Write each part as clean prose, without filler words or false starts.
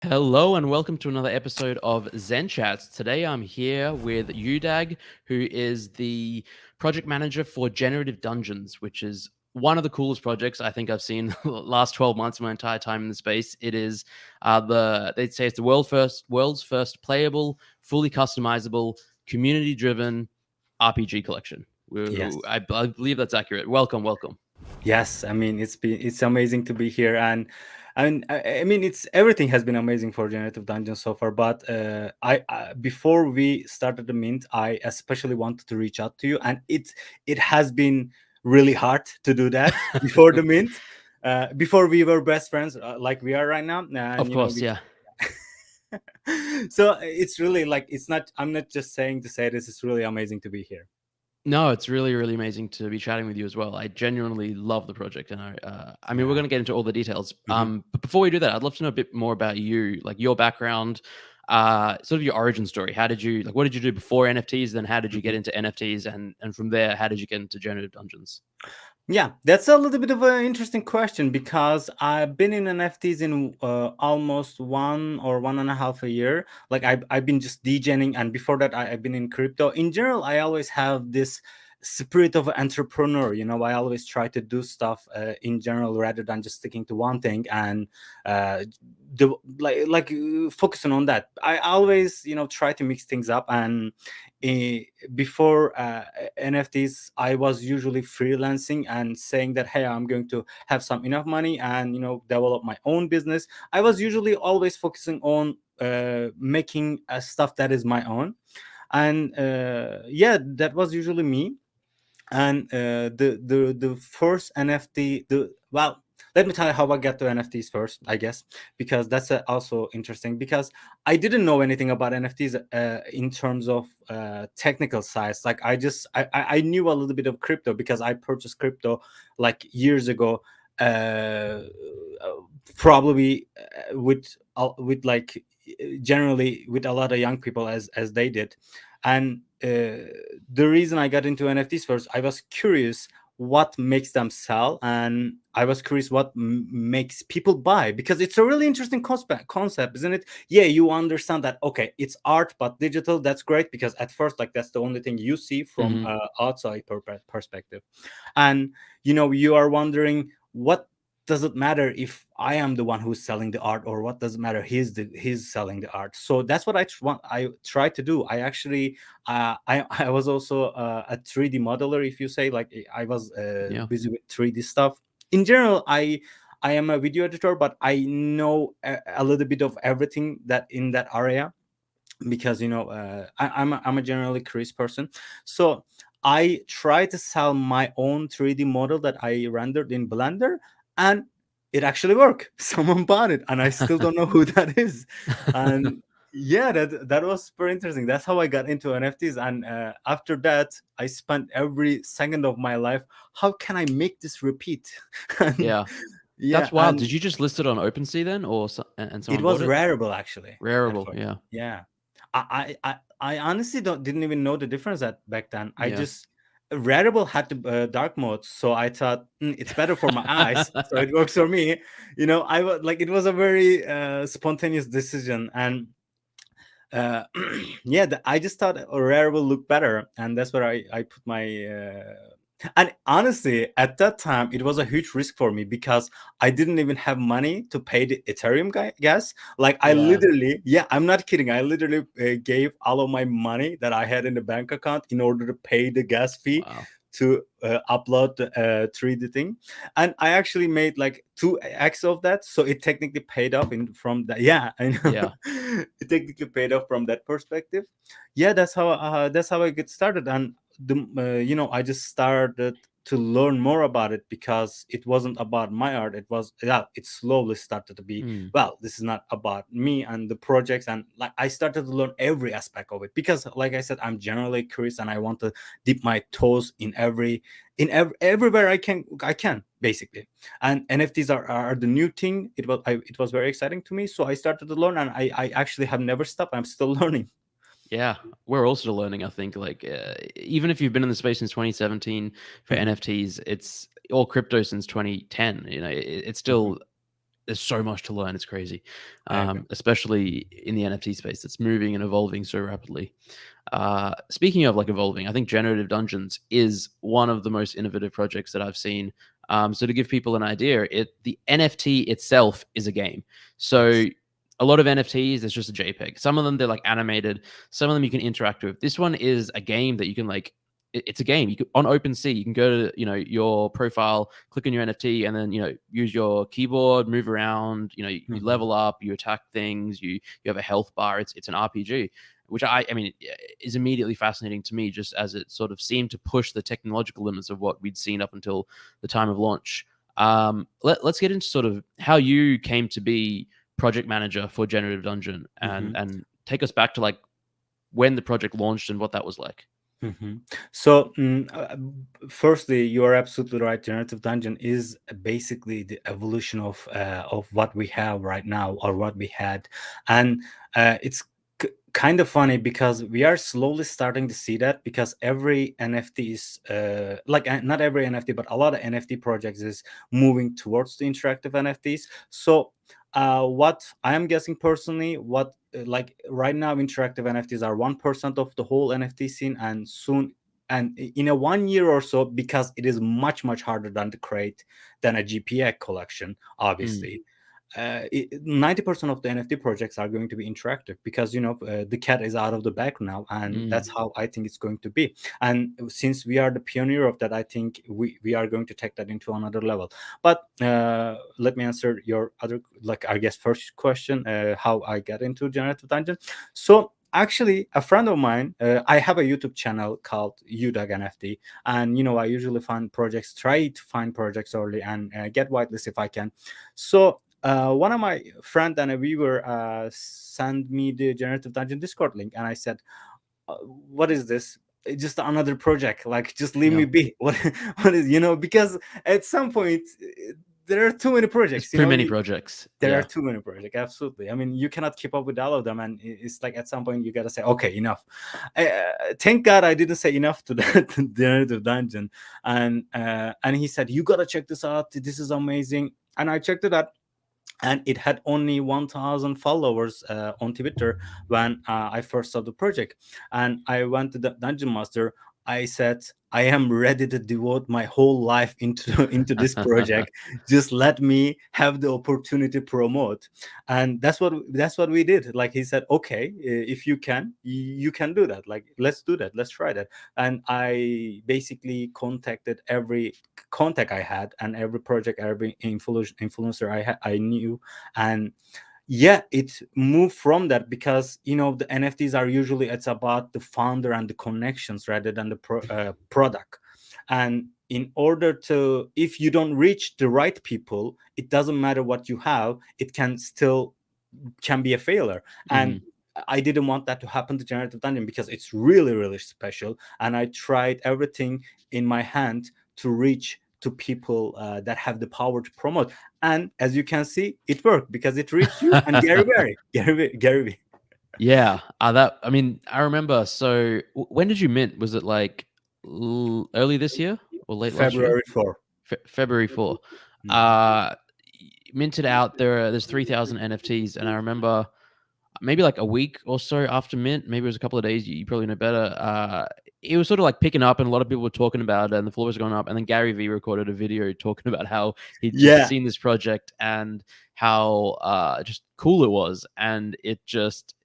Hello and welcome to another episode of ZenChats. Today I'm here with Yudag, who is the project manager for Generative Dungeons, which is one of the coolest projects I think I've seen the last 12 months of my entire time in the space. It is they'd say it's the world's first playable, fully customizable, community-driven RPG collection. Yes. I believe that's accurate. Welcome. Yes. I mean, it's amazing to be here, and it's everything has been amazing for Generative Dungeon so far. But I before we started the mint, I especially wanted to reach out to you, and it has been really hard to do that before the mint, before we were best friends like we are right now, and Of course, yeah. so it's really like it's not. I'm not just saying to say this. It's really amazing to be here. No, it's really, really amazing to be chatting with you as well. I genuinely love the project, and I mean, we're Yeah. going to get into all the details. Mhm. But before we do that, I'd love to know a bit more about you, like your background, sort of your origin story. What did you do before NFTs? Then how did you get Mhm. into NFTs? And from there, how did you get into generative dungeons? Yeah, that's a little bit of an interesting question because I've been in NFTs in almost 1 or 1.5 years. Like I've been just DJing, and before that, I've been in crypto. In general, I always have this spirit of an entrepreneur. I always try to do stuff in general rather than just sticking to one thing and uh, focusing on that. I always try to mix things up and. Before NFTs, I was usually freelancing and saying that, hey, I'm going to have some enough money and develop my own business. I was usually always focusing on making stuff that is my own, and yeah, that was usually me. And the first NFT, the well, let me tell you how I got to NFTs first, I guess, because that's also interesting. Because I didn't know anything about NFTs in terms of technical sides. Like I knew a little bit of crypto because I purchased crypto like years ago, uh, probably with like generally with a lot of young people as they did. And the reason I got into NFTs first, I was curious what makes them sell, and I was curious what makes people buy, because it's a really interesting concept, isn't it? Yeah, you understand that, okay, it's art but digital. That's great, because at first, like, that's the only thing you see from Hmm. outside perspective. And you are wondering, what does it matter if I am the one who's selling the art, or what does it matter he's selling the art? So that's what I try to do. I actually I was also a 3D modeler, if you say. Like, I was Yeah. busy with 3D stuff. In general, I am a video editor, but I know a little bit of everything that in that area, because I'm a generally curious person. So I try to sell my own 3D model that I rendered in Blender, and it actually worked. Someone bought it, and I still don't know who that is. And yeah, that was super interesting. That's how I got into NFTs. And after that, I spent every second of my life, how can I make this repeat? And Yeah. yeah, That's wild. and Did you just list it on OpenSea then, and it someone was bought it? Rarible, actually, at Rarible. first. Yeah. Yeah. I honestly didn't even know the difference at back then. I Yeah. just Rarible had the dark mode, so I thought, it's better for my eyes, so it works for me. I was like, it was a very spontaneous decision. And uh, yeah, I just thought Rare will look better, and that's where I put my. And honestly, at that time, it was a huge risk for me, because I didn't even have money to pay the Ethereum gas. Like, I Yeah. literally, yeah, I'm not kidding. I literally gave all of my money that I had in the bank account in order to pay the gas fee Wow. to upload the 3D thing. And I actually made like 2x of that, so it technically paid off in from that. Yeah, I know. Yeah. It technically paid off from that perspective. Yeah, that's how I get started. And I just started to learn more about it, because it wasn't about my art. It was, yeah, it slowly started to be, Hmm. well, this is not about me and the projects. And like, I started to learn every aspect of it, because like I said, I'm generally curious, and I want to dip my toes everywhere I can, basically. And NFTs are the new thing. It was very exciting to me, so I started to learn, and I actually have never stopped. I'm still learning. Yeah, we're also learning. I think, like, even if you've been in the space since 2017 for Mhm, NFTs, it's or crypto since 2010. It's mhm. still there's so much to learn. It's crazy, I agree. especially in the NFT space. It's moving and evolving so rapidly. Speaking of like evolving, I think Generative Dungeons is one of the most innovative projects that I've seen. So to give people an idea, the NFT itself is a game. So Yes. a lot of NFTs, it's just a JPEG. Some of them they're like animated. Some of them you can interact with. This one is a game that you can like. It's a game. You can, on OpenSea, you can go to your profile, click on your NFT, and then use your keyboard, move around. You Mhm. level up, you attack things. You have a health bar. It's an RPG, which I mean is immediately fascinating to me, just as it sort of seemed to push the technological limits of what we'd seen up until the time of launch. Let's get into sort of how you came to be project manager for Generative Dungeon, and Mhm. take us back to like when the project launched and what that was like. So, firstly, you are absolutely right. Generative Dungeon is basically the evolution of what we have right now, or what we had, and it's kind of funny because we are slowly starting to see that, because every NFT is like, not every NFT, but a lot of NFT projects is moving towards the interactive NFTs. So, what I am guessing personally, what like right now, interactive NFTs are 1% of the whole NFT scene, and soon, and in a 1 year or so, because it is much harder than to create than a GPA collection, Mm, obviously. 90% of the NFT projects are going to be interactive, because the cat is out of the bag now, and mm, that's how I think it's going to be. And since we are the pioneer of that, I think we are going to take that into another level. But let me answer your other, like, I guess, first question, how I got into Generative Dungeon. So actually, a friend of mine, I have a YouTube channel called Yudag NFT, and I usually try to find projects early, and get whitelist if I can. So one of my friend and a viewer sent me the Generative Dungeon Discord link, and I said, "What is this? It's just another project. Like, just leave yeah, me be. What is, because at some point, there are too many there's projects. too many projects. There are Yeah. too many projects. Absolutely. I mean, you cannot keep up with all of them, and it's like, at some point you gotta say, okay, enough. Thank God I didn't say enough to that Generative Dungeon, and he said, you gotta check this out. This is amazing. And I checked it out, and it had only 1000 followers on Twitter when I first saw the project. And I went to the dungeon master. I said, I am ready to devote my whole life into into this project. Just let me have the opportunity to promote. And that's what we did. Like, he said, okay, if you can, you can do that. Like, let's do that, let's try that. And I basically contacted every contact I had, and every project, every influencer I knew. And yeah, it moved from that, because the NFTs are usually, it's about the founder and the connections rather than the product. And in order to, if you don't reach the right people, it doesn't matter what you have, it can be a failure. And Mm. I didn't want that to happen to Generative Dungeon, because it's really special, and I tried everything in my hand to reach to people that have the power to promote. And as you can see, it worked, because it reached you and Gary Vee. Gary Vee. Yeah, that I mean, I remember. So, when did you mint? Was it like early this year or late last year? February 4. February 4. Mhm. Uh, Minted out. There's 3,000 NFTs, and I remember maybe like a week or so after mint, maybe it was a couple of days. You probably know better. It was sort of like picking up, and a lot of people were talking about it, and the floor was going up. And then Gary Vee recorded a video talking about how he'd just Yeah. seen this project and how just cool it was, and it just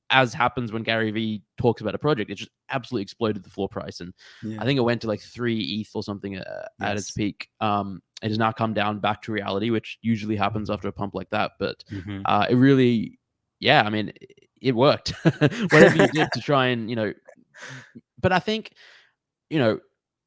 as happens when Gary Vee talks about a project, it just absolutely exploded the floor price, and I Yeah. think it went to like 3 ETH or something at its Yes. peak. It has now come down back to reality, which usually happens after a pump like that. But Mhm. it really, yeah, I mean, it worked. Whatever you did to try and but I think you know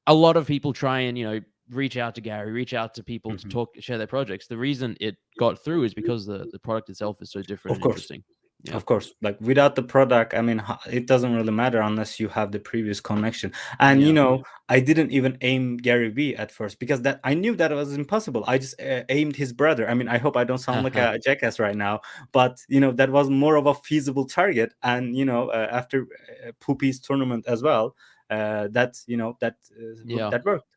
a lot of people try and reach out to Gary, reach out to people to Mhm. share their projects. The reason it got through is because the product itself is so different Of and course. interesting. Yeah, Of course, like, without the product, I mean, it doesn't really matter unless you have the previous connection. And yeah. I didn't even aim Gary Vee at first, because that I knew that it was impossible. I just aimed his brother. I mean, I hope I don't sound like a jackass right now, but that was more of a feasible target. And after Poopy's tournament as well, that Yeah. that worked.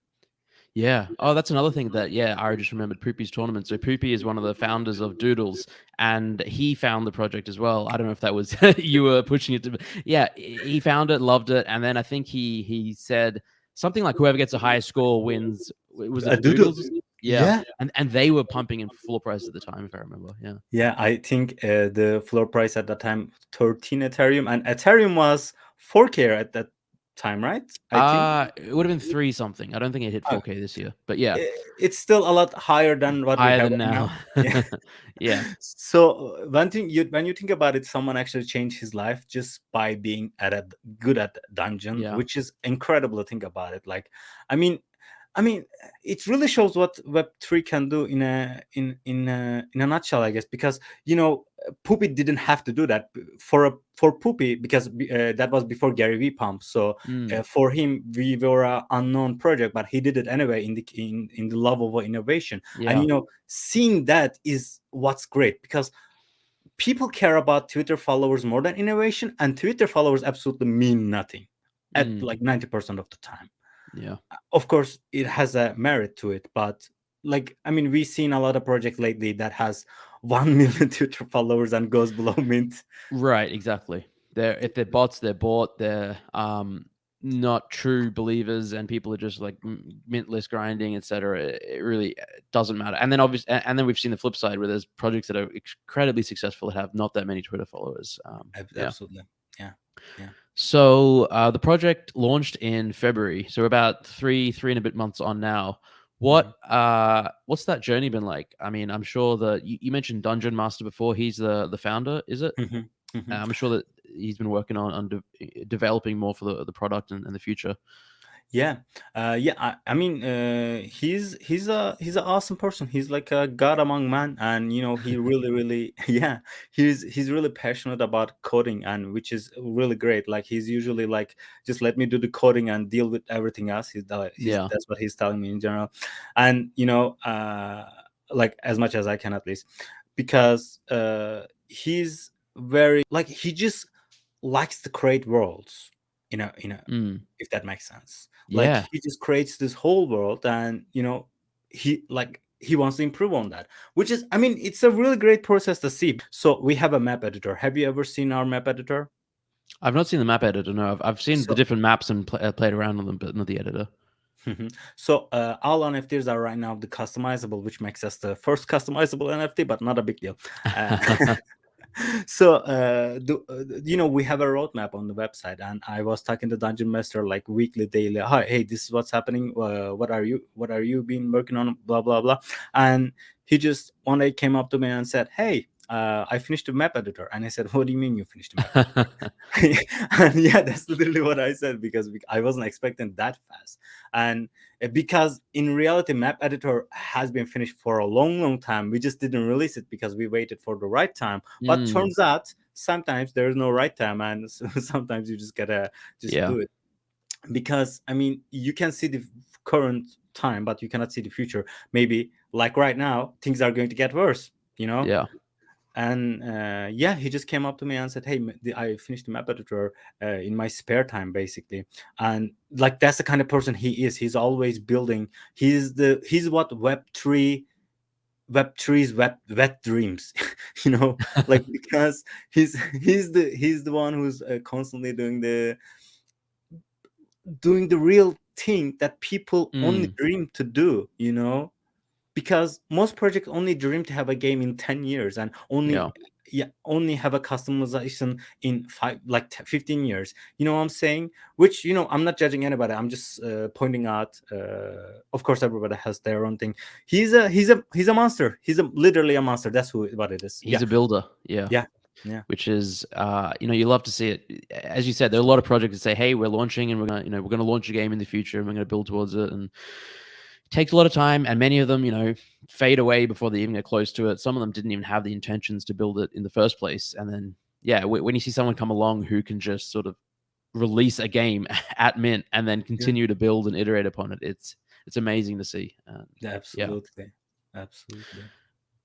Yeah. Oh, that's another thing that, yeah, I just remembered Poopy's tournament. So Poopy is one of the founders of Doodles, and he found the project as well. I don't know if that was you were pushing it to, yeah, he found it, loved it, and then I think he said something like whoever gets a higher score wins. Was it Doodle. Doodles? Yeah. Yeah. And they were pumping in floor price at the time, if I remember. Yeah. Yeah, I think the floor price at that time 13 Ethereum, and Ethereum was 4K at that time, right? I think. It would have been 3 something. I don't think it hit 4K this year, but yeah, It's still a lot higher than what we higher have than right now. now. Yeah. Yeah. So one thing when you think about it, someone actually changed his life just by being good at dungeon, Yeah. which is incredible to think about it. Like, I mean, I mean, it really shows what Web3 can do in a nutshell, I guess. Because Poopy didn't have to do that for Poopy, because that was before Gary Vee pump. So Mm. for him, we were an unknown project, but he did it anyway in the love of innovation. And Yeah. seeing that is what's great, because people care about Twitter followers more than innovation, and Twitter followers absolutely mean nothing at Mm. like 90% of the time. Yeah. Of course, it has a merit to it, but like, I mean, we've seen a lot of projects lately that has 1 million Twitter followers and goes below mint. Right, exactly. If they're bots, they're bought. They're not true believers, and people are just like mintless grinding, etc. It really doesn't matter. And then obviously, and then we've seen the flip side where there's projects that are incredibly successful that have not that many Twitter followers. Yeah. Absolutely. Yeah. Yeah. So the project launched in February. So we're about three and a bit months on now. Mhm. What's that journey been like? I mean, I'm sure that you mentioned Dungeon Master before. He's the founder, is it? Mhm. Mhm. I'm sure that he's been working on developing more for the product and the future. Yeah, yeah. I mean, he's an awesome person. He's like a god among men, and he really, really, yeah. He's really passionate about coding, and which is really great. Like, he's usually like, just let me do the coding and deal with everything else. Yeah. That's what he's telling me in general, and like, as much as I can, at least, because he's very, like, he just likes to create worlds, Mm. if that makes sense. Like, Yeah. he just creates this whole world, and he wants to improve on that, which is, I mean, it's a really great process to see. So we have a map editor. Have you ever seen our map editor? I've not seen the map editor. No, I've seen the So different maps and played around with them, but not the editor. mhm. So all NFTs are right now the customizable, which makes us the first customizable NFT, but not a big deal. Uh, so we have a roadmap on the website, and I was talking to Dungeon Master like weekly, daily. Hi, hey, this is what's happening. What are you been working on? Blah blah blah. And he just one day came up to me and said, hey, I finished the map editor. And I said, what do you mean you finished the map editor? And yeah, that's literally what I said, because I wasn't expecting that fast. And because in reality, map editor has been finished for a long, long time. We just didn't release it because we waited for the right time. But Mm. turns out sometimes there is no right time, and sometimes you just gotta just Yeah. do it. Because, I mean, you can see the current time, but you cannot see the future. Maybe like right now, things are going to get worse. Yeah. And yeah, he just came up to me and said, hey, I finished the map editor in my spare time, basically. And like, that's the kind of person he is. He's always building. He's what web3's wet dreams. Like, because he's the one who's constantly doing the real thing that people only Mm. dream to do. Because most projects only dream to have a game in 10 years, and Yeah. only have a customization in 15 years. You know what I'm saying? Which, I'm not judging anybody. I'm just pointing out, of course, everybody has their own thing. He's a monster. He's literally a monster. That's what it is. He's a builder. Yeah. Yeah. Yeah. Which is, you love to see it. As you said, there are a lot of projects that say, "Hey, we're launching, and we're gonna launch a game in the future, and we're gonna build towards it." And it takes a lot of time, and many of them, fade away before they even get close to it. Some of them didn't even have the intentions to build it in the first place. And then, yeah, when you see someone come along who can just sort of release a game at mint and then Yeah. continue to build and iterate upon it, it's amazing to see. Yeah. Absolutely. Absolutely.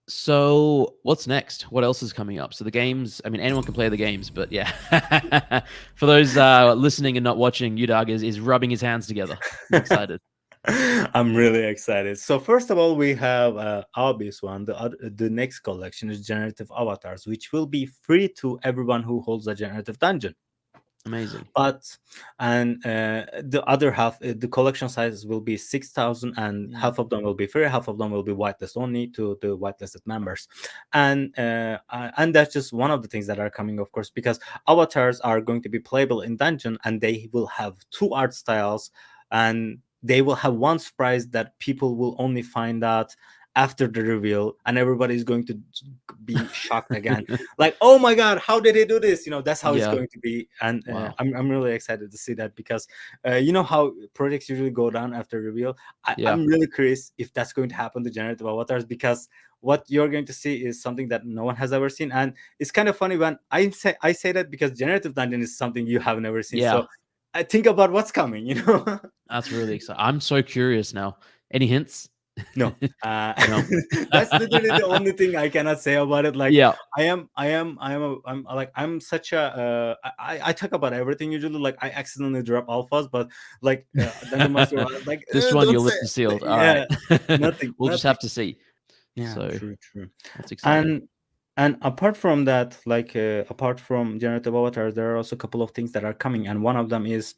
So what's next? What else is coming up? So the games, I mean, anyone can play the games, but yeah. For those listening and not watching, Yudag is rubbing his hands together. He's excited. I'm really excited. So first of all, we have obvious one. The next collection is generative avatars, which will be free to everyone who holds a generative dungeon. Amazing. But and the other half, the collection size will be 6,000, and Mm. half of them will be free, half of them will be whitelist only to the whitelisted members. And that's just one of the things that are coming, of course, because avatars are going to be playable in dungeon, and they will have two art styles, and they will have one surprise that people will only find out after the reveal, and everybody is going to be shocked again, like, oh my god, how did he do this? That's how it's Yeah. going to be. And Wow. I'm really excited to see that, because you know how projects usually go down after reveal. Yeah. I'm really curious if that's going to happen to generative avatars, because what you're going to see is something that no one has ever seen. And it's kind of funny when I say that, because generative dungeon is something you have never seen. Yeah. So I think about what's coming. That's really exciting. I'm so curious now. Any hints? No. No. That's literally the only thing I cannot say about it. Like, Yeah. I'm such a I talk about everything usually. Like, I accidentally drop alphas, but like then the master was like, This one, don't your say lips are sealed. All right. yeah, nothing, We'll just nothing. have to see. Yeah, So true. that's exciting. And apart from that, like apart from generative avatars, there are also a couple of things that are coming, and one of them is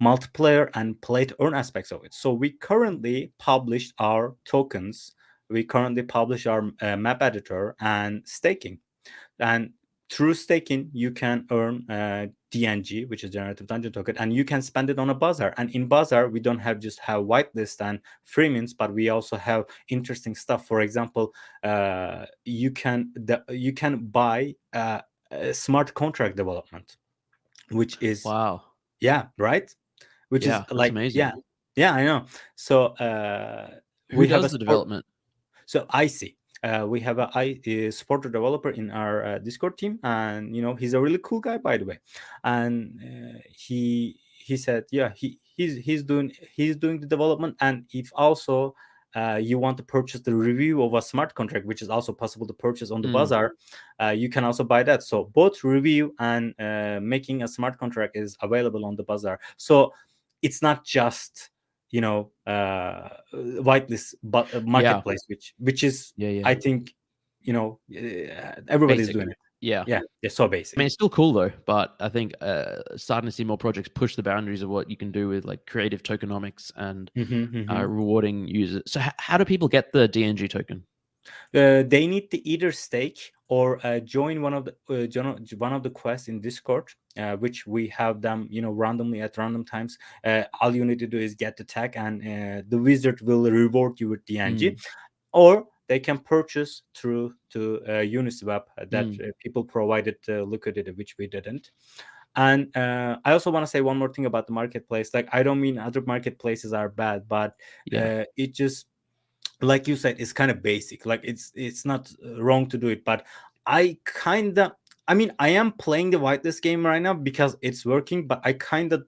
multiplayer and play to earn aspects of it. So we currently published our tokens, we currently publish our map editor and staking. And through staking, you can earn DNG, which is generative dungeon token, and you can spend it on a bazaar. And in bazaar, we don't have just have whitelist and free mints, but we also have interesting stuff. For example, you can buy a smart contract development, which is, Wow. yeah, right, which is Yeah, that's like, amazing. yeah, I know. So Who we have a does the sport. development? So I see. We have a supporter developer in our Discord team, and he's a really cool guy, by the way. And he said, yeah, he's doing the development, and if also you want to purchase the review of a smart contract, which is also possible to purchase on the Mm. bazaar, you can also buy that. So both review and making a smart contract is available on the bazaar. So it's not just whitelist, but Yeah. marketplace, which is, Yeah, yeah. I think, everybody's Basic. doing it. Yeah. Yeah, so I mean, basic. it's still cool though, but I think starting to see more projects push the boundaries of what you can do with like creative tokenomics and Hmm. rewarding users. So, how do people get the DNG token? They need to either stake or join one of the quests in Discord, which we have them, randomly at random times. All you need to do is get the tag, and the wizard will reward you with DNG. Mm. Or they can purchase through to Uniswap that Mm. people provided liquidity, which we didn't. And I also want to say one more thing about the marketplace. Like, I don't mean other marketplaces are bad, but Yeah. it just, like you said, it's kind of basic. Like, it's not wrong to do it, but I am playing the whitelist game right now because it's working, but I kind of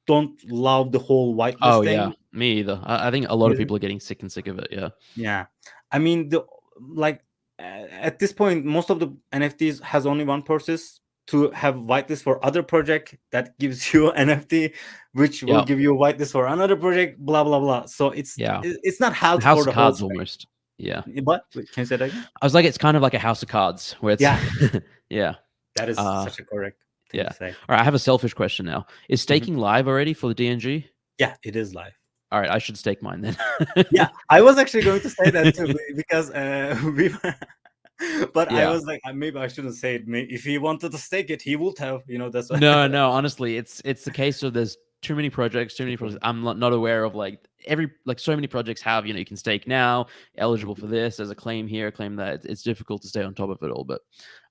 don't love the whole Oh whitelist yeah, thing. me either. I think a lot of Yeah. people are getting sick and sick of it. Yeah. Yeah, I mean, like at this point, most of the NFTs has only one purpose: to have whitelist for other project that gives you NFT, which will Yeah. give you a whitelist for another project. Blah blah blah. So Yeah. it's not health for House of the whole Cards space. almost. Yeah. But wait, can you say that again? I was like, it's kind of like a House of Cards where it's Yeah, yeah. that is Uh such a correct thing yeah. to say. All right, I have a selfish question now. Is Mhm. staking live already for the DNG? Yeah, it is live. All right, I should stake mine then. Yeah, I was actually going to say that too, because we were, but I Yeah. was like, maybe I shouldn't say it. If he wanted to stake it, he would have. That's why. No, no, honestly, it's the case of there's too many projects, too many projects. I'm not aware of like so many projects have, you can stake now, eligible for this, there's a claim here, a claim that. It's difficult to stay on top of it all, but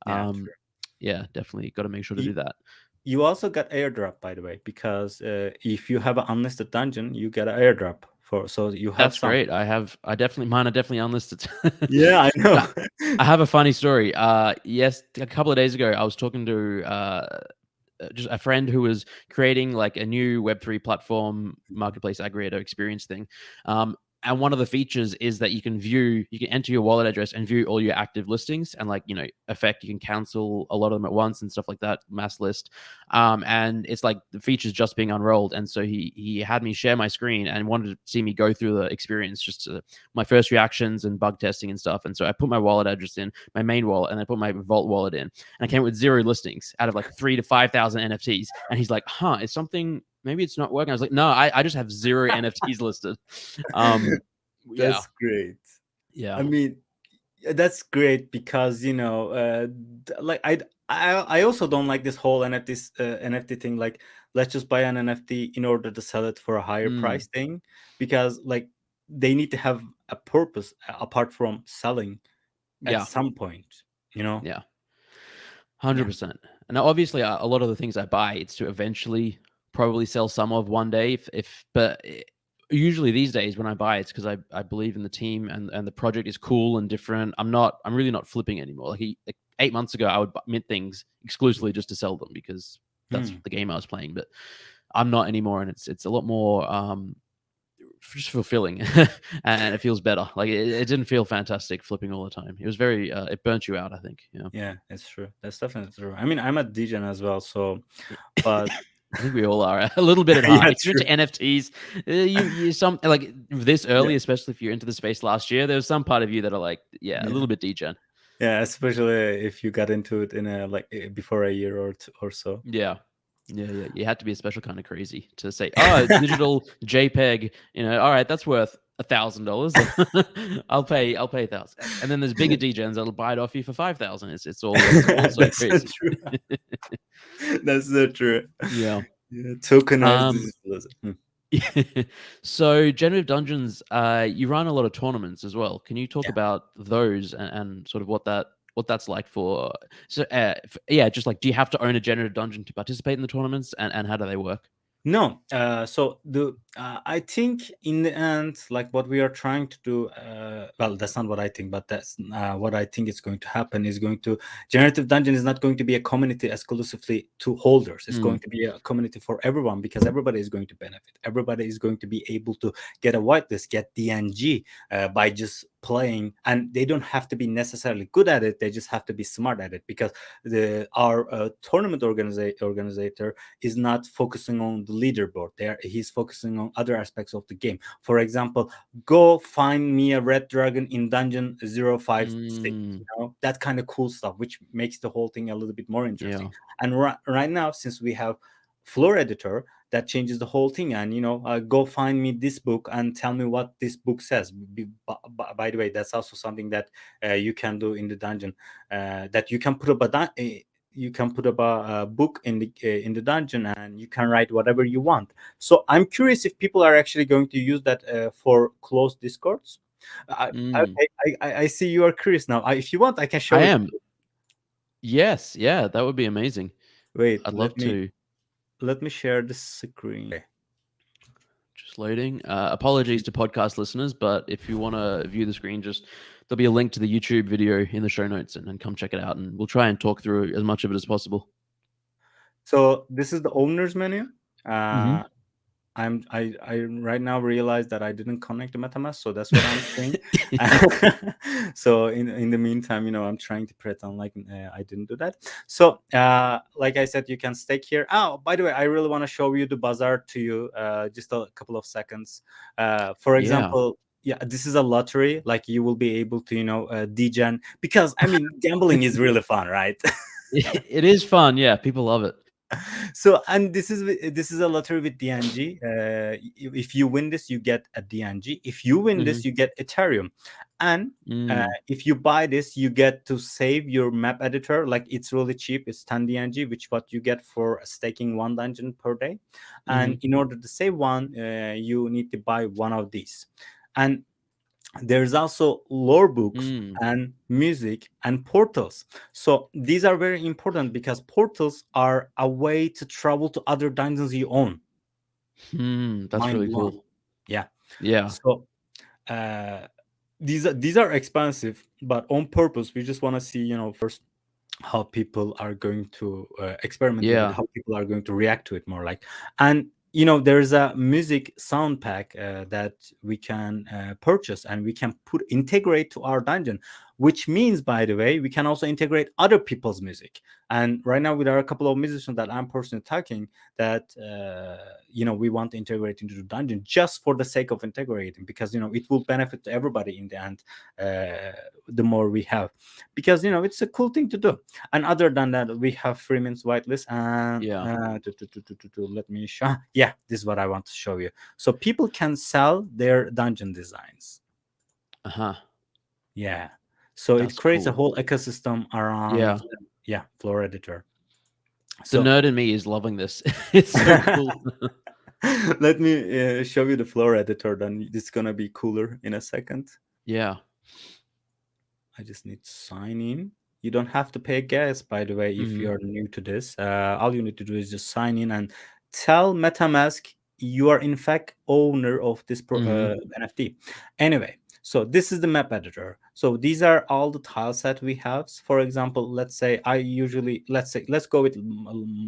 Yeah, um true. yeah, definitely got to make sure to You, do that. you also got airdrop, by the way, because if you have an unlisted dungeon, you get an airdrop for. So you have That's some. great. Mine are definitely unlisted. Yeah, I know. I I have a funny story. Yes, a couple of days ago, I was talking to just a friend who was creating like a new Web3 platform marketplace aggregator experience thing. and one of the features is that you can enter your wallet address and view all your active listings, and like, effect, you can cancel a lot of them at once and stuff like that, mass list. And it's like the feature's just being unrolled, and so he had me share my screen and wanted to see me go through the experience, just my first reactions and bug testing and stuff. And so I put my wallet address in, my main wallet, and I put my Vault wallet in, and I came up with 0 listings out of like 3 to 5,000 NFTs. And he's like, "Huh, is something, maybe it's not working?" I was like, "No, I just have 0 NFTs listed." Yeah, That's great. yeah. I mean, that's great because like I also don't like this whole NFT thing. Like, let's just buy an NFT in order to sell it for a higher Mm, price thing, because like they need to have a purpose apart from selling at yeah, some point. You know? yeah. Yeah. 100%. And now, obviously, a lot of the things I buy, it's to eventually probably sell some of one day. Usually these days when I buy, it's because I believe in the team, and the project is cool and different. I'm really not flipping anymore. Like 8 months ago, I would mint things exclusively just to sell them because that's Hmm. the game I was playing. But I'm not anymore, and it's a lot more just fulfilling, and it feels better. Like it didn't feel fantastic flipping all the time. It was very it burnt you out, I think. Yeah. Yeah, it's true. That's definitely true. I mean, I'm a DJ as well, so but I think we all are a little bit at heart. yeah, If you're true. into NFTs, you some like this Yeah. early, especially if you're into the space last year. There's some part of you that are like, yeah, a Yeah. little bit degen. Yeah, especially if you got into it in a like before a year or two or so. Yeah, yeah, yeah. You had to be a special kind of crazy to say, oh, digital JPEG. All right, that's worth $1,000. I'll pay 1,000. And then there's bigger degens that'll buy it off you for 5,000. It's all so That's so crazy. true. That's so true. Yeah. Yeah, tokenized Um, digitalism. So generative dungeons, you run a lot of tournaments as well. Can you talk Yeah. about those, and sort of what that's like for? So yeah, just like, do you have to own a generative dungeon to participate in the tournaments, and how do they work? No, so the I think in the end, like what we are trying to do, well, that's not what I think, but that's what I think is going to happen. Is going to Generative Dungeon is not going to be a community exclusively to holders. It's Mm, going to be a community for everyone, because everybody is going to benefit. Everybody is going to be able to get a whitelist, get DNG by just playing, and they don't have to be necessarily good at it. They just have to be smart at it, because the our tournament organizer is not focusing on the leaderboard. There, he's focusing on other aspects of the game. For example, go find me a red dragon in dungeon 056. mm, That kind of cool stuff, which makes the whole thing a little bit more interesting. yeah. And right now, since we have floor editor, that changes the whole thing. And go find me this book and tell me what this book says. By the way, that's also something that you can do in the dungeon, that you can put up you can put up a book in the dungeon, and you can write whatever you want. So I'm curious if people are actually going to use that for closed discords. Mm. I see you are curious now. If you want, I can I show it. am. Yes, yeah, that would be amazing. Wait, I'd love to. let me share the screen. Okay. Just loading. Apologies to podcast listeners, but if you want to view the screen, just there'll be a link to the YouTube video in the show notes, and come check it out. And we'll try and talk through as much of it as possible. So this is the owner's menu. Mm-hmm. I right now realize that I didn't connect the MetaMask, so that's what I'm saying. So in the meantime, I'm trying to pretend like I didn't do that. So like I said, you can stake here. Oh, by the way, I really want to show you the bazaar to you. Just a couple of seconds. For Yeah, example. Yeah, this is a lottery. Like, you will be able to, degen, because I mean, gambling is really fun, right? it is fun. Yeah, people love it. So, and this is a lottery with DNG. If you win this, you get a DNG. If you win Mm-hmm. this, you get Ethereum. And Mm, if you buy this, you get to save your map editor. Like, it's really cheap. It's 10 DNG, which what you get for staking one dungeon per day. mm-hmm. And in order to save one, you need to buy one of these. And there's also lore books Mm. and music and portals. So these are very important, because portals are a way to travel to other dungeons you own. That's Mind really blown. cool. Yeah. Yeah, So uh, these are expensive, but on purpose. We just want to see, first, how people are going to experiment with it, yeah. how people are going to react to it more, like. And there's a music sound pack that we can purchase, and we can integrate to our dungeon, which means, by the way, we can also integrate other people's music. And right now there are a couple of musicians that I'm personally talking that we want to integrate into the dungeon just for the sake of integrating, because it will benefit to everybody in the end, the more we have, because it's a cool thing to do. And other than that, we have Freeman's whitelist, and Yeah. let me show. Yeah, this is what I want to show you. So people can sell their dungeon designs. Uh-huh. Yeah, so it That's creates a cool. whole ecosystem Yeah. around, yeah, floor editor. The So nerd in me is loving this. It's so cool. let me show you the floor editor, then it's gonna be cooler in a second. Yeah. I just need to sign in. You don't have to pay gas, by the way, if Mhm. you're new to this. All you need to do is just sign in and tell MetaMask you are in fact owner of this Mhm. NFT. Anyway, so this is the map editor. So these are all the tiles that we have. For example, let's say let's go with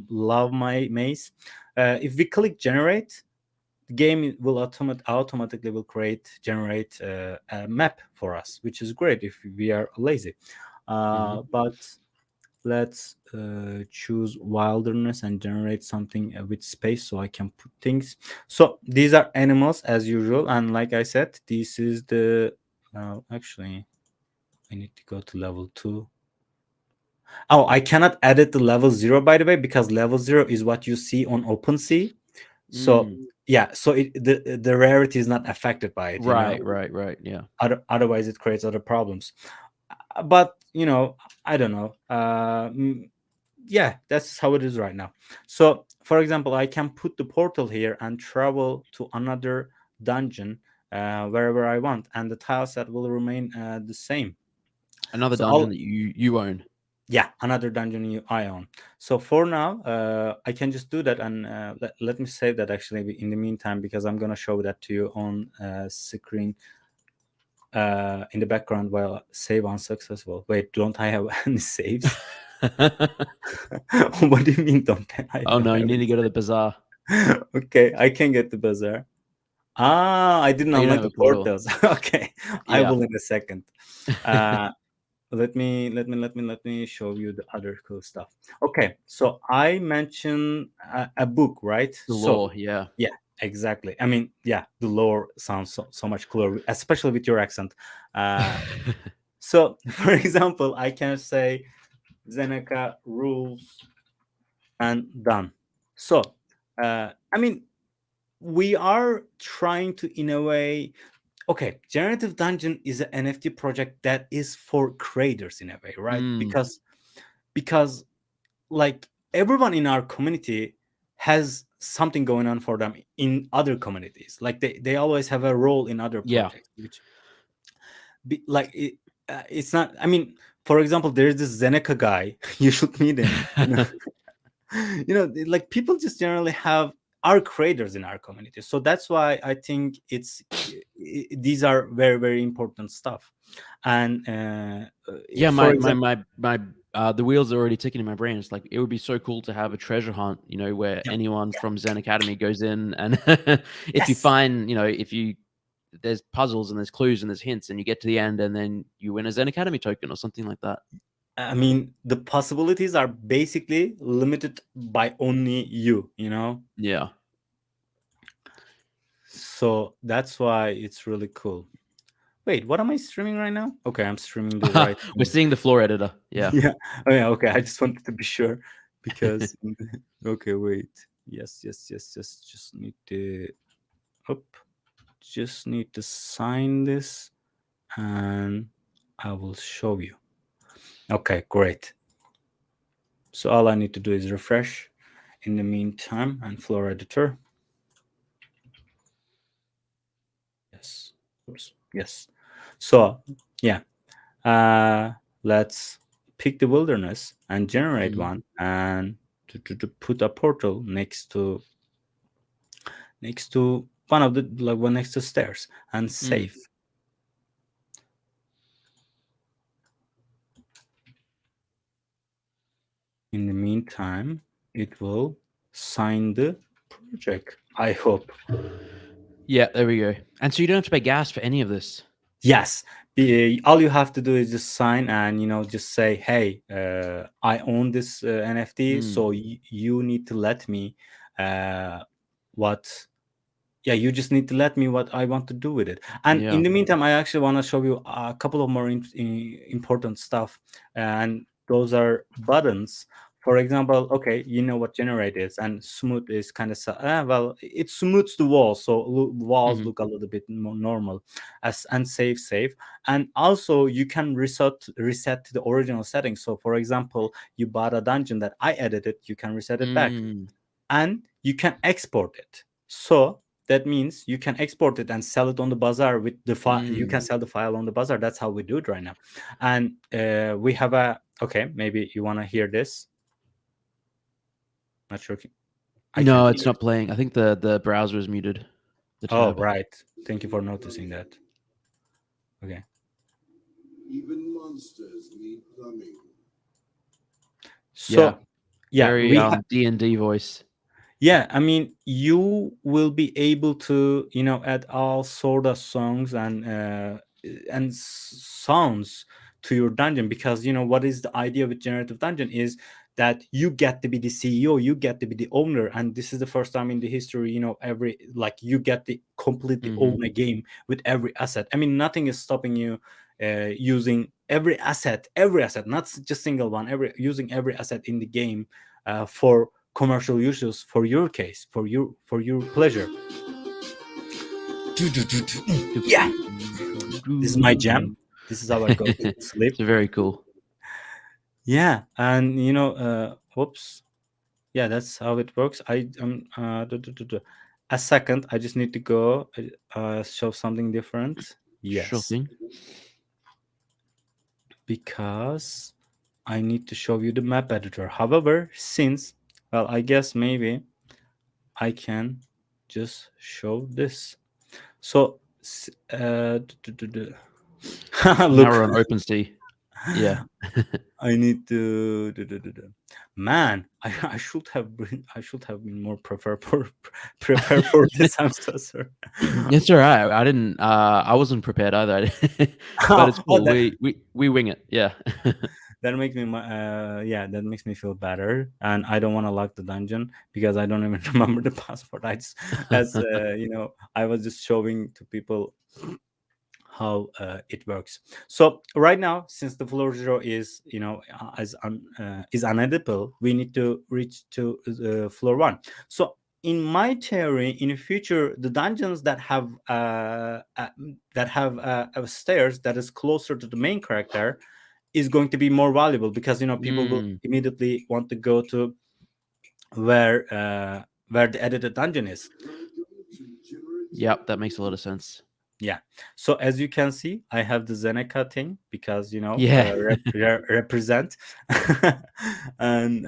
Love My Maze. If we click generate, the game will automatically will generate a map for us, which is great if we are lazy. Mhm. But let's choose wilderness and generate something with space so I can put things. So these are animals as usual, and like I said, this is the actually I need to go to level 2. Oh, I cannot edit the level 0, by the way, because level 0 is what you see on OpenSea. So Mm. yeah, so the rarity is not affected by it, Right, right, right. Yeah. otherwise it creates other problems. But I don't know. Yeah, that's how it is right now. So for example, I can put the portal here and travel to another dungeon wherever I want, and the tile set will remain the same. Another So dungeon I'll that you own. Yeah, another dungeon I own. So for now, I can just do that, and let me save that actually in the meantime, because I'm gonna show that to you on screen in the background while save unsuccessful. Wait, don't I have any saves? What do you mean, don't I Oh don't no, you have need any? to go to the bazaar. Okay, I can get the bazaar. I didn't Oh, you don't unlock have the a portal. portals. Okay, I Yeah. will in a second. Uh, let me show you the other cool stuff. Okay, so I mentioned a book, right? The So law, yeah. yeah, exactly. I mean, yeah, the lore sounds so much cooler, especially with your accent. So for example, I can say Zeneca rules and done. So I mean, we are trying to, in a way, okay, Generative Dungeon is an NFT project that is for creators in a way, right? Mm. Because like everyone in our community has something going on for them in other communities. Like they always have a role in other Yeah. projects, which like it's not. I mean, for example, there's this Zeneca guy. You should meet him. Like people just generally have are creators in our community, so that's why I think these are very very important stuff. And Yeah, for my example, the wheels are already ticking in my brain. It's like it would be so cool to have a treasure hunt, where yeah, anyone yeah, from ZenAcademy goes in and if you yes, find, if you there's puzzles and there's clues and there's hints and you get to the end and then you win a ZenAcademy token or something like that. I mean the possibilities are basically limited by only you. Yeah. So that's why it's really cool. Wait, what am I streaming right now? Okay, I'm streaming the right We're thing. seeing the floor editor. Yeah. Yeah. Oh yeah, okay, I just wanted to be sure, because okay, wait. Yes, yes, yes, yes. Just need to up. Just need to sign this, and I will show you. Okay, great. So all I need to do is refresh in the meantime, and floor editor. Yes. Oops. Yes. So yeah. Uh let's pick the wilderness and generate Mhm. one, and to put a portal next to one of the like one next to stairs, and Mm. save. In the meantime, it will sign the project. I hope. Yeah, there we go. And so you don't have to pay gas for any of this. Yes. All you have to do is just sign and just say, hey, I own this NFT, Mm, so you need to let me uh, what yeah, you just need to let me what I want to do with it. And in yeah. the meantime, I actually want to show you a couple of more important stuff, and those are buttons. For example, okay, you know what generate is, and smooth is kind of well, it smooths the walls, so walls Hmm. look a little bit more normal, as and save. And also you can reset to the original settings. So for example, you bought a dungeon that I edited, you can reset it back, Mm, and you can export it. So that means you can export it and sell it on the bazaar with the file. You mm. can sell the file on the bazaar. That's how we do it right now. And we have a okay. Maybe you want to hear this. Not sure. I can't No, hear it's it. not playing. I think the browser is muted. The Oh, tab. right. Thank you for noticing that. Okay. Even monsters need plumbing. Yeah, So yeah, very D&D voice. yeah, I mean, you will be able to, add all sort of songs and sounds to your dungeon, because what is the idea with generative dungeon is that you get to be the CEO, you get to be the owner, and this is the first time in the history, every like you get to completely Hmm. own a game with every asset. I mean, nothing is stopping you using every asset, not just single one, every using every asset in the game for commercial uses, for your case, for your pleasure. Yeah, this is my jam. This is how I go to sleep. So very cool. Yeah, and whoops. Yeah, that's how it works. A second, I just need to go show something different. Sure Yes, thing. because I need to show you the map editor. However, since, well, I guess maybe I can just show this. So, Now look, we're on OpenSea. Yeah. I need to. Man, I should have been more prepared for prepared for this. I'm so sorry. It's all right. I didn't. I wasn't prepared either. But it's Oh, cool. We wing it. Yeah. that makes me yeah, that makes me feel better, and I don't want to lock the dungeon because I don't even remember the password. I just, as I was just showing to people how it works. So right now, since the floor zero is is unedible, we need to reach to floor one. So in my theory, in the future, the dungeons that have stairs that is closer to the main character is going to be more valuable, because people will Mm. immediately want to go to where the edited dungeon is. Welcome to Yep, Generative that makes a lot of Dungeon. sense. Yeah. So as you can see, I have the Zeneca thing because Yeah. represent, and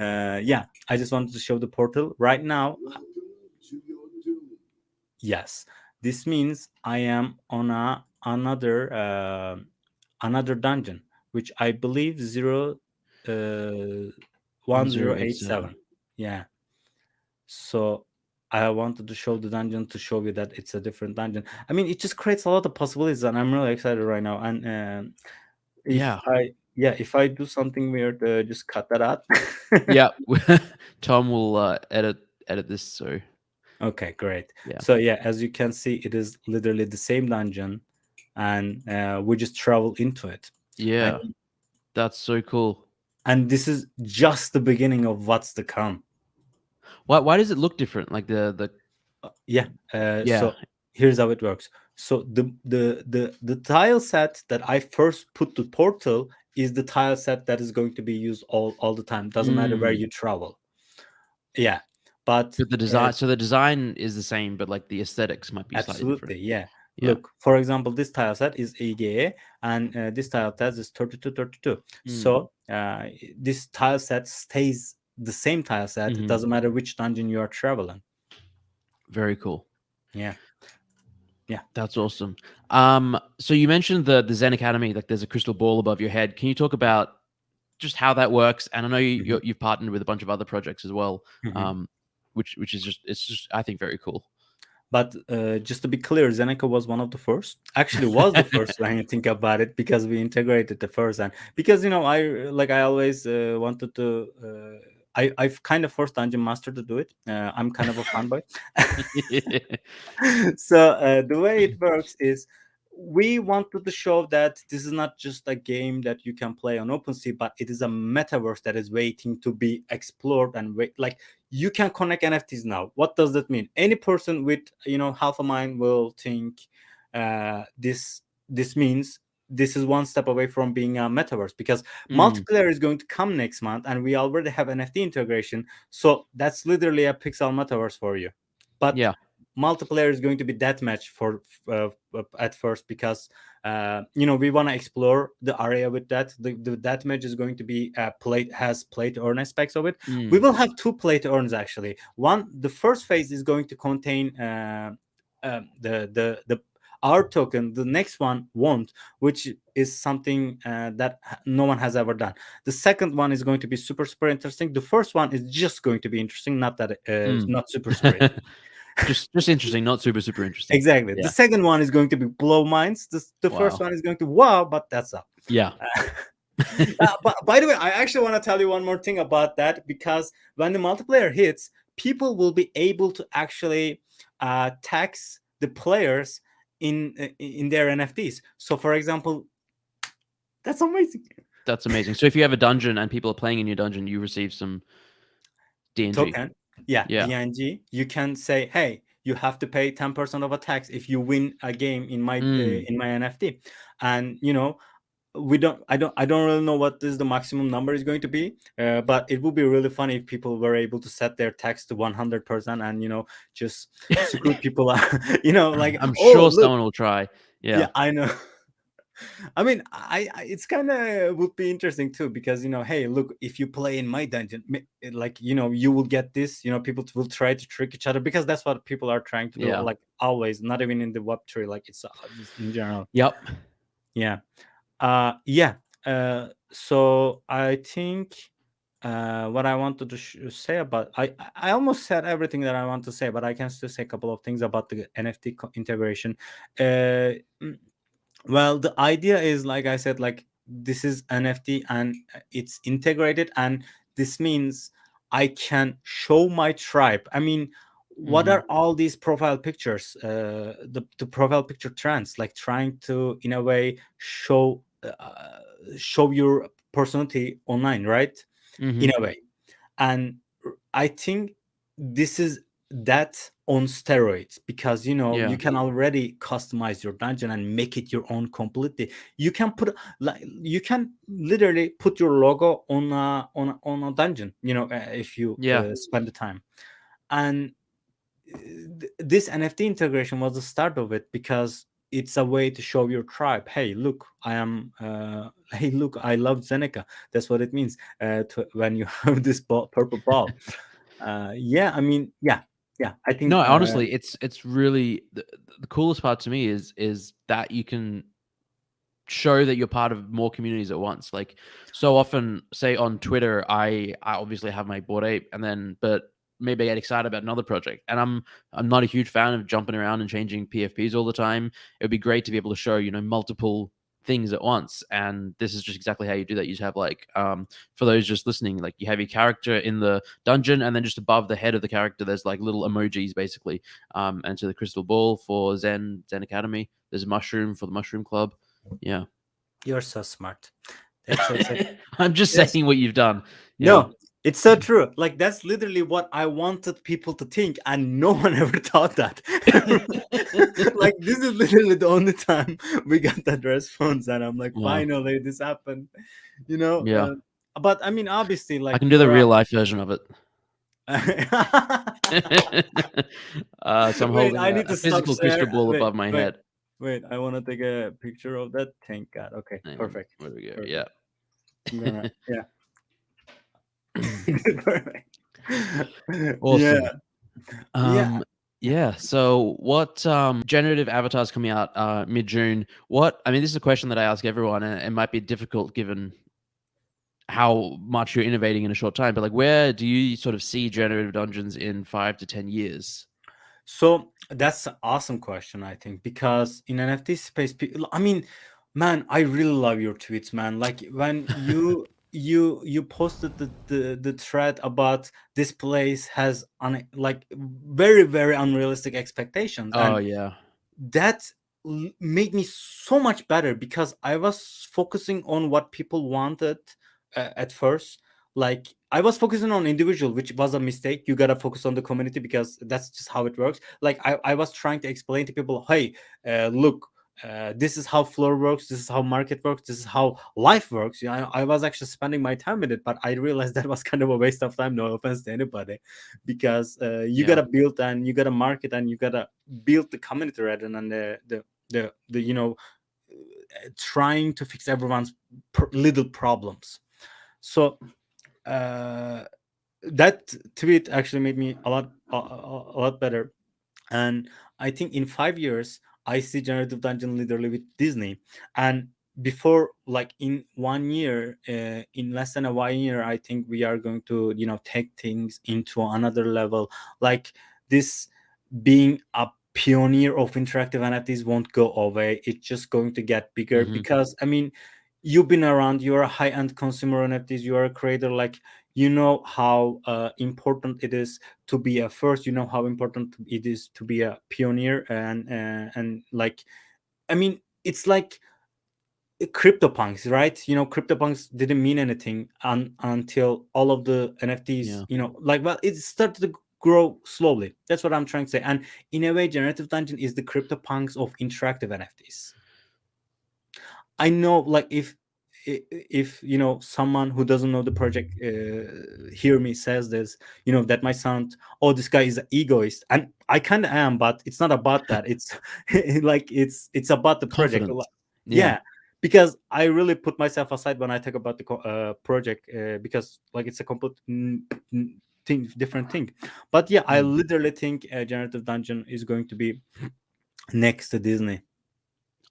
yeah, I just wanted to show the portal right now. Welcome to your doom. Yes, this means I am on another dungeon, which I believe uh, 1087. 1087. Yeah. So I wanted to show the dungeon to show you that it's a different dungeon. I mean, it just creates a lot of possibilities, and I'm really excited right now. And if Yeah. if I do something weird, just cut that out. Yeah. Tom will edit this. So Okay, great. yeah. So yeah, as you can see, it is literally the same dungeon, and we just travel into it. And Yeah. That's so cool. this is just the beginning of what's to come. Why does it look different? Like the Yeah. yeah. So here's how it works. So the tile set that I first put to portal is the tile set that is going to be used all the time. Doesn't matter where Mm. you travel. Yeah, but But the design, so the design is the same, but like the aesthetics might be slightly different. absolutely, yeah. Yeah. Look, for example, this tile set is EGA, and this tile set is 3232. Mm. So this tile set stays the same tile set. It Hmm. doesn't matter which dungeon you are traveling. Very cool. Yeah, yeah. That's awesome. So you mentioned the ZenAcademy, like there's a crystal ball above your head. Can you talk about just how that works? And I know you've partnered with a bunch of other projects as well, Mhm. um, which is just it's just I think very cool. But just to be clear, Zeneca was one of the first. Actually, was the first when you think about it, because we integrated the first, and because I always wanted to. I've kind of forced Dungeon Master to do it. I'm kind of a fanboy. So the way it works is we wanted to show that this is not just a game that you can play on OpenSea, but it is a metaverse that is waiting to be explored and wait. Like, you can connect NFTs now. What does that mean? Any person with half a mind will think this means this is one step away from being a metaverse, because multiplayer is going to come next month, and we already have NFT integration. So that's literally a pixel metaverse for you. But Yeah. multiplayer is going to be deathmatch for at first, because we want to explore the area with that. The deathmatch is going to be play to earn aspects of it. We will have two play to earns, actually. The first phase is going to contain the our token. The next one won't, which is something that no one has ever done. The second one is going to be super interesting. The first one is just going to be interesting, not that not super interesting. just interesting, not super interesting. Exactly. Yeah. The second one is going to be blow minds. The first Wow. one is going to wow, but that's up. Yeah. But by the way, I actually want to tell you one more thing about that, because when the multiplayer hits, people will be able to actually tax the players in their NFTs. So, for example, that's amazing. That's amazing. So if you have a dungeon and people are playing in your dungeon, you receive some DNG. Token. Yeah, Yeah. DNG. You can say, hey, you have to pay 10% of a tax if you win a game in my NFT. And I don't really know what is the maximum number is going to be, but it would be really funny if people were able to set their tax to 100% and just screw people out. Like, I'm oh, sure look. someone will try. Yeah, I know. I mean, it's kind of would be interesting too, because hey, look, if you play in my dungeon, like you will get this. People will try to trick each other, because that's what people are trying to do. Yeah. Like, always, not even in the Web3, like it's just in general. Yep. Yeah. Yeah. So I think what I wanted to say about I almost said everything that I want to say, but I can still say a couple of things about the NFT integration. Mm, well, the idea is, like I said, like, this is NFT and it's integrated, and this means I can show my tribe. I mean, what are all these profile pictures? The profile picture trends, like trying to, in a way, show your personality online, right? In a way. And I think this is that on steroids, because Yeah. you can already customize your dungeon and make it your own completely. You can put, like, you can literally put your logo on a dungeon, if you Yeah. spend the time. And this NFT integration was the start of it, because it's a way to show your tribe, hey, look, I am hey, look, I love Zeneca. That's what it means, when you have this purple ball. Yeah, I mean, yeah, I think No, honestly, it's really the coolest part to me is that you can show that you're part of more communities at once. Like, so often, say on Twitter, I obviously have my Bored Ape, and then but maybe I get excited about another project, and I'm not a huge fan of jumping around and changing PFPs all the time. It would be great to be able to show multiple things at once, and this is just exactly how you do that. You just have, like, for those just listening, like, you have your character in the dungeon, and then just above the head of the character there's like little emojis, basically. And to the crystal ball for ZenAcademy, there's a mushroom for the mushroom club. Yeah. you're so smart. That's so I'm just yes. saying what you've done. Yeah. No, it's so true. Like, that's literally what I wanted people to think, and no one ever thought that. Like, this is literally the only time we got that response, and I'm like, Yeah. finally, this happened. You know, Yeah. but I mean, obviously, I like, can do the real life version of it. So I'm Wait, holding I need a to stop physical crystal share. ball above my head. Wait. I want to take a picture of that. Thank God. Okay, Hang on. perfect. Where do we go? Perfect. Yeah. I'm gonna, yeah. Perfect. Awesome. Yeah. Yeah. So what generative avatars coming out mid-June? I mean, this is a question that I ask everyone, and it might be difficult given how much you're innovating in a short time, but like, where do you sort of see generative dungeons in 5 to 10 years? So that's an awesome question, I think, because in NFT space, I mean, man, I really love your tweets, man. Like when you posted the thread about this place has like very unrealistic expectations, Oh and yeah. that made me so much better because I was focusing on what people wanted at first. Like I was focusing on individual, which was a mistake. You gotta focus on the community because that's just how it works. Like I was trying to explain to people, hey, look, this is how floor works, this is how market works, this is how life works. I was actually spending my time with it, but I realized that was kind of a waste of time. No offense to anybody, because you Yeah. gotta build and you gotta market and you gotta build the community rather than the trying to fix everyone's little problems. So uh, that tweet actually made me a lot better. And I think in 5 years I see Generative Dungeon literally with Disney. And before, like in 1 year, in less than a 1 year, I think we are going to take things into another level. Like this, being a pioneer of interactive NFTs won't go away. It's just going to get bigger Hmm. because I mean, you've been around. You're a high-end consumer NFTs. You are a creator. Like you know how important it is to be a first. You know how important it is to be a pioneer. And like, I mean, it's like CryptoPunks, right? CryptoPunks didn't mean anything until all of the NFTs, Yeah. like, well, it started to grow slowly. That's what I'm trying to say. And in a way, Generative Dungeon is the CryptoPunks of interactive NFTs. I know, like, if someone who doesn't know the project hear me says this, that might sound, oh, this guy is an egoist, and I kind of am, but it's not about that. It's like it's about the project. Confidence. Yeah. Yeah, because I really put myself aside when I talk about the project, because like it's a complete thing, different thing. But yeah, I Mm. literally think Generative Dungeon is going to be next to Disney.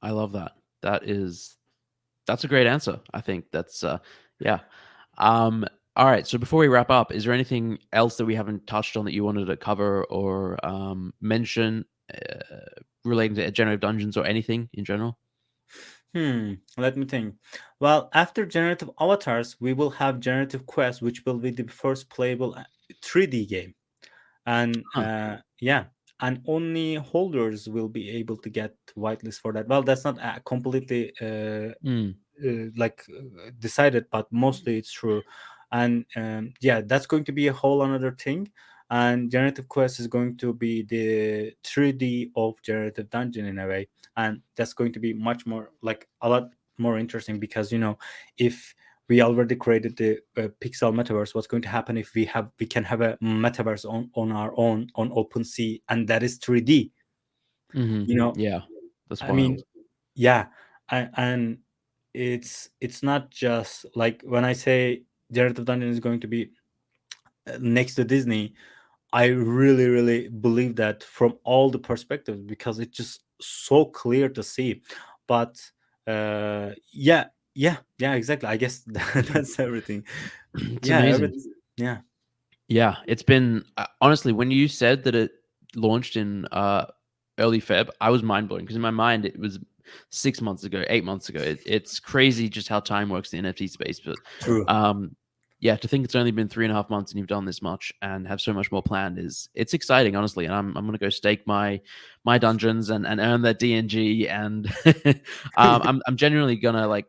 I love that. That's a great answer. I think that's yeah. Um all right, so before we wrap up, is there anything else that we haven't touched on that you wanted to cover or mention relating to generative dungeons or anything in general? Let me think. Well, after generative avatars, we will have generative quest, which will be the first playable 3D game. And Huh. yeah, and only holders will be able to get whitelist for that. Well, that's not completely Mm. like decided, but mostly it's true. And yeah, that's going to be a whole another thing. And generative quest is going to be the 3D of generative dungeon in a way, and that's going to be much more, like, a lot more interesting because if we already created the pixel metaverse, what's going to happen if we can have a metaverse on our own on OpenSea, and that is 3D. Hmm. you know Yeah, that's I mean, wild. yeah. And it's not just like when I say generative dungeon is going to be next to Disney. I really believe that from all the perspectives because it's just so clear to see. But yeah, yeah, exactly. I guess that's everything. It's Yeah, amazing. everything. Yeah. Yeah, it's been honestly, when you said that it launched in early Feb, I was mind blown because in my mind it was 6 months ago, 8 months ago. It's crazy just how time works in the NFT space. But True. um, yeah, to think it's only been 3.5 months and you've done this much and have so much more planned it's exciting, honestly. And I'm gonna go stake my dungeons and earn that DNG and I'm genuinely gonna like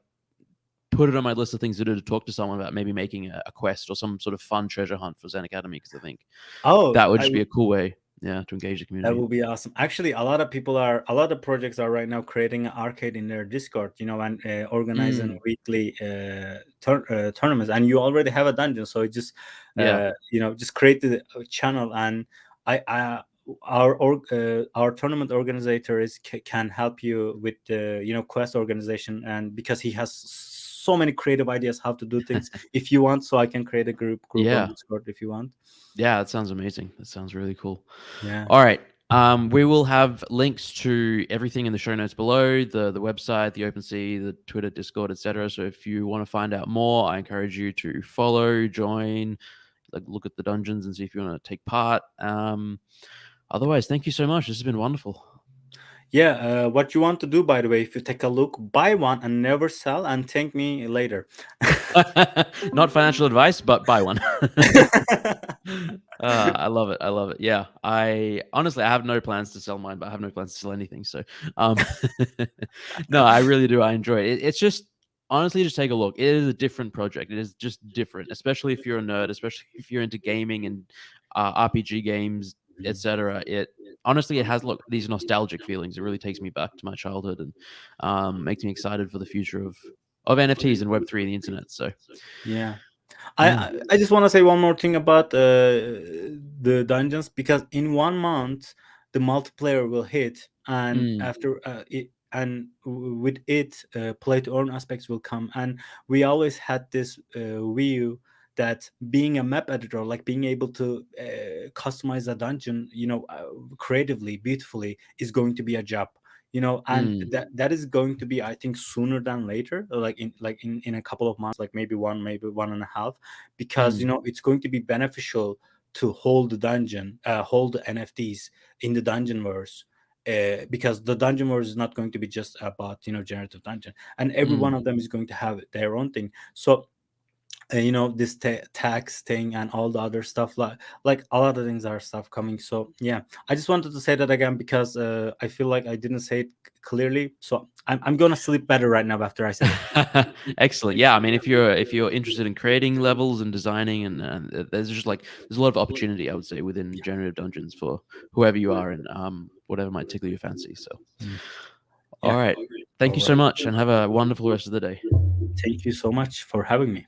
put it on my list of things to do to talk to someone about maybe making a quest or some sort of fun treasure hunt for ZenAcademy because I think Oh, that would just be a cool way, yeah, to engage the that community. would be awesome. Actually, a lot of projects are right now creating an arcade in their Discord, and organizing Mm, weekly tournaments. And you already have a dungeon, so it just yeah. just create the channel. And our tournament organizer can help you with the quest organization, and because he has so many creative ideas how to do things. If you want, so I can create a group on Yeah. Discord if you want. Yeah, that sounds amazing. That sounds really cool. Yeah. All right. We will have links to everything in the show notes below, the website, the OpenSea, the Twitter, Discord, etc. So if you want to find out more, I encourage you to follow, join, like look at the dungeons and see if you want to take part. Otherwise, thank you so much. This has been wonderful. Yeah, what you want to do, by the way, if you take a look, buy one and never sell, and thank me later. Not financial advice, but buy one. I love it. I love it. Yeah. I honestly, I have no plans to sell mine, but I have no plans to sell anything. So, um, no, I really do. I enjoy it. It's just honestly, just take a look. It is a different project. It is just different, especially if you're a nerd, especially if you're into gaming and RPG games, etc. It honestly, it has these nostalgic feelings. It really takes me back to my childhood and makes me excited for the future of NFTs and Web3 and the internet. So, Yeah. yeah. I just want to say one more thing about the dungeons, because in 1 month the multiplayer will hit, and Mm, after with it, play to earn aspects will come. And we always had this view that being a map editor, like being able to customize a dungeon, creatively, beautifully, is going to be a job. And mm, that is going to be, I think, sooner than later, like in a couple of months, like maybe 1.5, because mm, it's going to be beneficial to hold the dungeon, hold the NFTs in the dungeon verse. Because the dungeon verse is not going to be just about generative dungeon, and every mm. one of them is going to have their own thing. So this tax thing and all the other stuff, like a lot of things are stuff coming. So yeah, I just wanted to say that again, because I feel like I didn't say it clearly. So I'm gonna sleep better right now after I said it. Excellent. Yeah, I mean, if you're interested in creating levels and designing, and there's a lot of opportunity, I would say, within generative dungeons for whoever you are and whatever might tickle your fancy. So, Mm. all Yeah. right, thank All you so right. much, and have a wonderful rest of the day. Thank you so much for having me.